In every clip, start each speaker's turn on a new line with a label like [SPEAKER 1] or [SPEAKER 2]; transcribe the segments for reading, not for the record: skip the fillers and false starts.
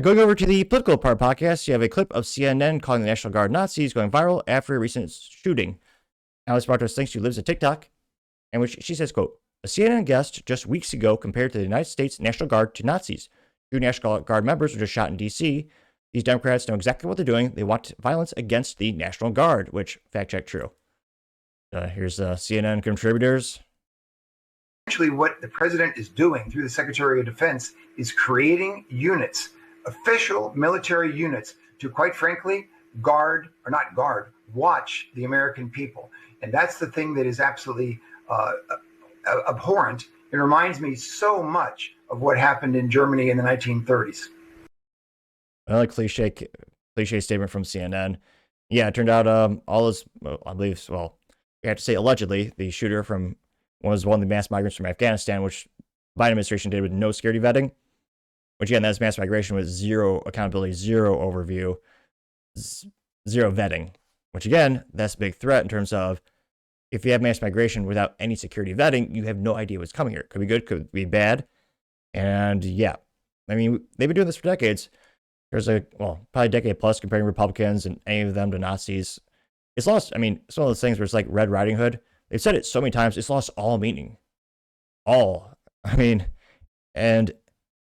[SPEAKER 1] Going over to the political part podcast, you have a clip of CNN calling the National Guard Nazis going viral after a recent shooting. Alice Bartos thinks she lives on TikTok, in which she says, quote, a CNN guest just weeks ago compared the United States National Guard to Nazis. 2 National Guard members were just shot in D.C. These Democrats know exactly what they're doing. They want violence against the National Guard, which, fact check, true. Here's CNN contributors.
[SPEAKER 2] Actually, what the president is doing through the Secretary of Defense is creating units, official military units, to, quite frankly, watch the American people. And that's the thing that is absolutely abhorrent. It reminds me so much of what happened in Germany in the 1930s.
[SPEAKER 1] Another cliche statement from CNN. Yeah, it turned out all this, I believe, well, we have to say allegedly, the shooter was one of the mass migrants from Afghanistan, which Biden administration did with no security vetting. Which again, that's mass migration with zero accountability, zero overview, zero vetting. Which again, that's a big threat in terms of if you have mass migration without any security vetting, you have no idea what's coming here. It could be good, could be bad. And yeah, I mean, they've been doing this for decades. There's probably a decade plus comparing Republicans and any of them to Nazis. It's lost, I mean, it's one of those things where it's like Red Riding Hood. They've said it so many times, it's lost all meaning. All. I mean, and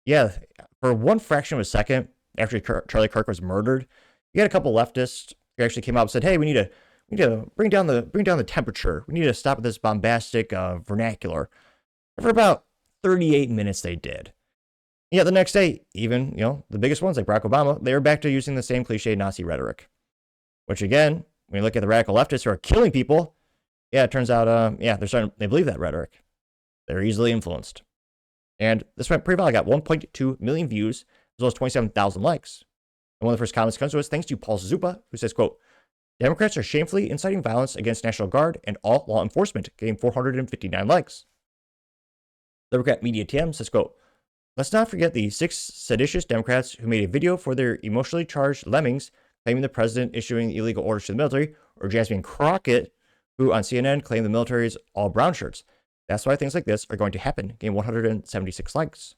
[SPEAKER 1] yeah, for one fraction of a second after Charlie Kirk was murdered, you had a couple leftists who actually came out and said, hey, we need to bring down the temperature. We need to stop this bombastic vernacular. And for about 38 minutes they did. Yeah, the next day, even, the biggest ones like Barack Obama, they were back to using the same cliche Nazi rhetoric. Which again, when you look at the radical leftists who are killing people, yeah, it turns out, they believe that rhetoric. They're easily influenced. And this went pretty well. I got 1.2 million views, as well as 27,000 likes. And one of the first comments comes to us thanks to Paul Zupa, who says, quote, Democrats are shamefully inciting violence against National Guard and all law enforcement, getting 459 likes. Democrat Media TM says, quote, let's not forget the 6 seditious Democrats who made a video for their emotionally charged lemmings claiming the president issuing illegal orders to the military, or Jasmine Crockett, who on CNN claimed the military is all brown shirts. That's why things like this are going to happen, getting 176 likes.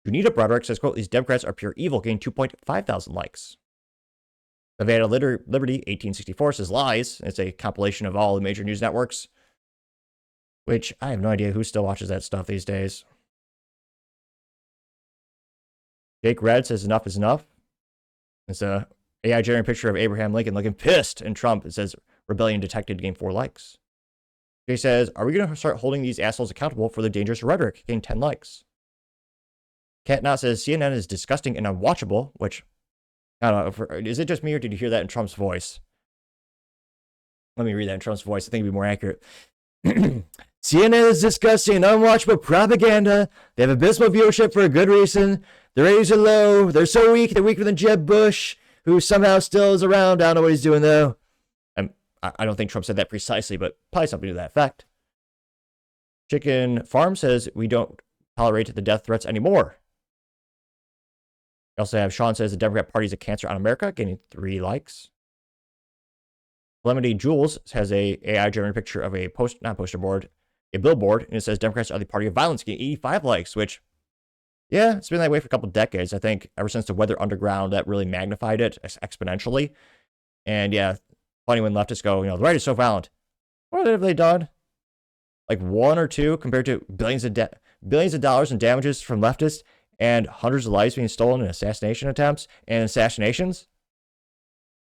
[SPEAKER 1] Junita Broderick says, quote, these Democrats are pure evil, getting 2.5 thousand likes. Nevada Liberty 1864 says lies. It's a compilation of all the major news networks, which I have no idea who still watches that stuff these days. Jake Red says enough is enough. It's a AI generated picture of Abraham Lincoln looking pissed, and Trump, it says rebellion detected, getting 4 likes. Jay says, are we going to start holding these assholes accountable for the dangerous rhetoric, getting 10 likes. Cat Not says CNN is disgusting and unwatchable, which, I don't know, is it just me or did you hear that in Trump's voice? Let me read that in Trump's voice. I think it'd be more accurate. CNN is disgusting and unwatchable propaganda. They have abysmal viewership for a good reason. The ratings are low. They're so weak. They're weaker than Jeb Bush, who somehow still is around. I don't know what he's doing, though. I don't think Trump said that precisely, but probably something to that effect. Chicken Farm says, we don't tolerate the death threats anymore. We also have Sean says, the Democrat Party is a cancer on America, getting 3 likes. Calamity Jules has a AI-generated picture of a billboard, and it says, Democrats are the party of violence, getting 85 likes, which, yeah, it's been that way for a couple of decades. I think ever since the Weather Underground, that really magnified it exponentially. And yeah, funny when leftists go, the right is so violent. What have they done? Like 1 or 2 compared to billions of dollars in damages from leftists and hundreds of lives being stolen in assassination attempts and assassinations.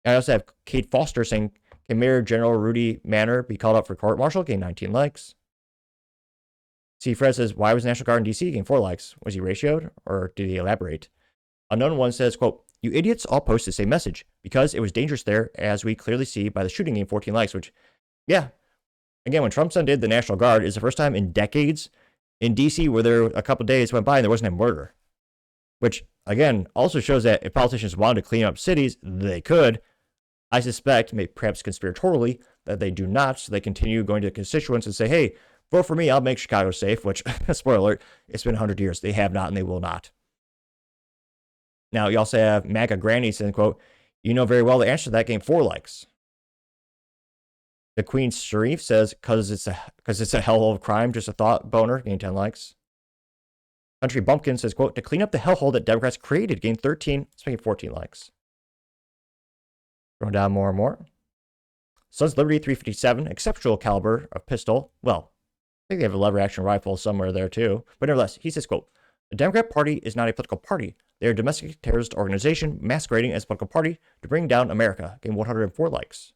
[SPEAKER 1] And I also have Kate Foster saying, can Mayor General Rudy Manor be called up for court-martial? Getting 19 likes. C. Fred says, why was the National Guard in D.C. getting 4 likes? Was he ratioed or did he elaborate? Unknown One says, quote, you idiots all post the same message because it was dangerous there, as we clearly see by the shooting, game 14 likes, which, yeah. Again, when Trump's undid the National Guard, is the first time in decades in D.C. where there a couple days went by and there wasn't a murder. Which, again, also shows that if politicians wanted to clean up cities, they could. I suspect, maybe perhaps conspiratorially, that they do not, so they continue going to constituents and say, hey, vote for me, I'll make Chicago safe, which, spoiler alert, it's been 100 years. They have not and they will not. Now, you also have MAGA Granny saying, quote, you know very well the answer to that, getting 4 likes. The Queen Sharif says, because it's a hell of a crime, just a thought boner, getting 10 likes. Country Bumpkin says, quote, to clean up the hellhole that Democrats created, gained 13, it's making 14 likes. Going down more and more. Sons Liberty 357, exceptional caliber of pistol. Well, I think they have a lever action rifle somewhere there too. But nevertheless, he says, quote, the Democrat Party is not a political party. They are a domestic terrorist organization masquerading as a political party to bring down America. Gained 104 likes.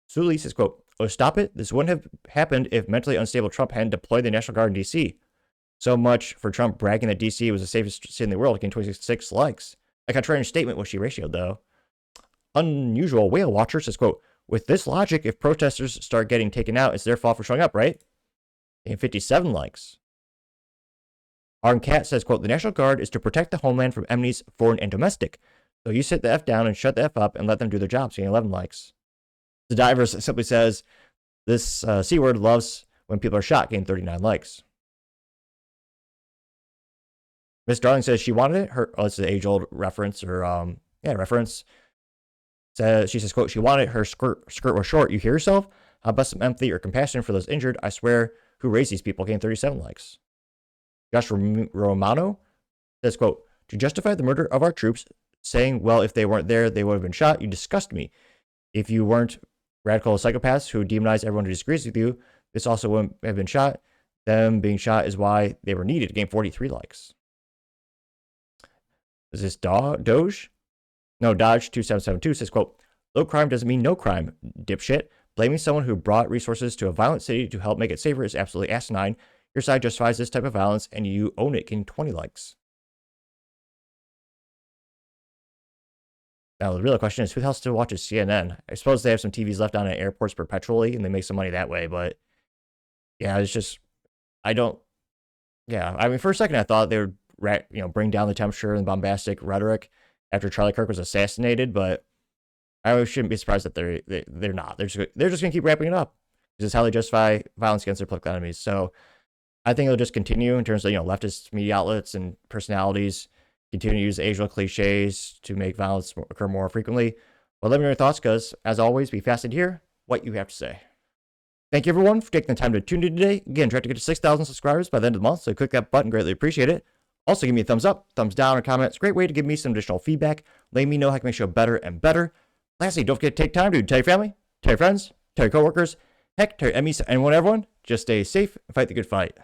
[SPEAKER 1] Sully says, quote, oh, stop it. This wouldn't have happened if mentally unstable Trump hadn't deployed the National Guard in D.C. So much for Trump bragging that D.C. was the safest city in the world, gained 26 likes. A contrarian statement was she ratioed, though. Unusual Whale Watcher says, quote, with this logic, if protesters start getting taken out, it's their fault for showing up, right? And 57 likes. Arn Cat says, quote, the National Guard is to protect the homeland from enemies, foreign and domestic. So you sit the F down and shut the F up and let them do their jobs, getting 11 likes. The Divers simply says, this C word loves when people are shot, getting 39 likes. Miss Darling says she wanted it. It's an age-old reference reference. She says, quote, she wanted her skirt was short. You hear yourself? How about some empathy or compassion for those injured? I swear, who raised these people? Gained 37 likes. Josh Romano says, quote, to justify the murder of our troops, saying, well, if they weren't there, they would have been shot. You disgust me. If you weren't radical psychopaths who demonize everyone who disagrees with you, this also wouldn't have been shot. Them being shot is why they were needed. Gained 43 likes. Is this Doge? No, Dodge 2772 says, quote, low crime doesn't mean no crime, dipshit. Blaming someone who brought resources to a violent city to help make it safer is absolutely asinine. Your side justifies this type of violence, and you own it, getting 20 likes. Now, the real question is, who the hell still watches CNN? I suppose they have some TVs left on at airports perpetually, and they make some money that way, but yeah, it's just, I mean, for a second, I thought they would, bring down the temperature and bombastic rhetoric after Charlie Kirk was assassinated, but I shouldn't be surprised that they're not. They're just going to keep ramping it up. This is how they justify violence against their political enemies. So I think it'll just continue in terms of, leftist media outlets and personalities continue to use age-old cliches to make violence occur more frequently. Well, let me know your thoughts, because as always, be fascinated to hear what you have to say. Thank you, everyone, for taking the time to tune in today. Again, try to get to 6,000 subscribers by the end of the month, so click that button. Greatly appreciate it. Also, give me a thumbs up, thumbs down, or comment. It's a great way to give me some additional feedback. Let me know how I can make the show better and better. Lastly, don't forget to take time to tell your family, tell your friends, tell your coworkers, heck, tell your enemies, and everyone. Just stay safe and fight the good fight.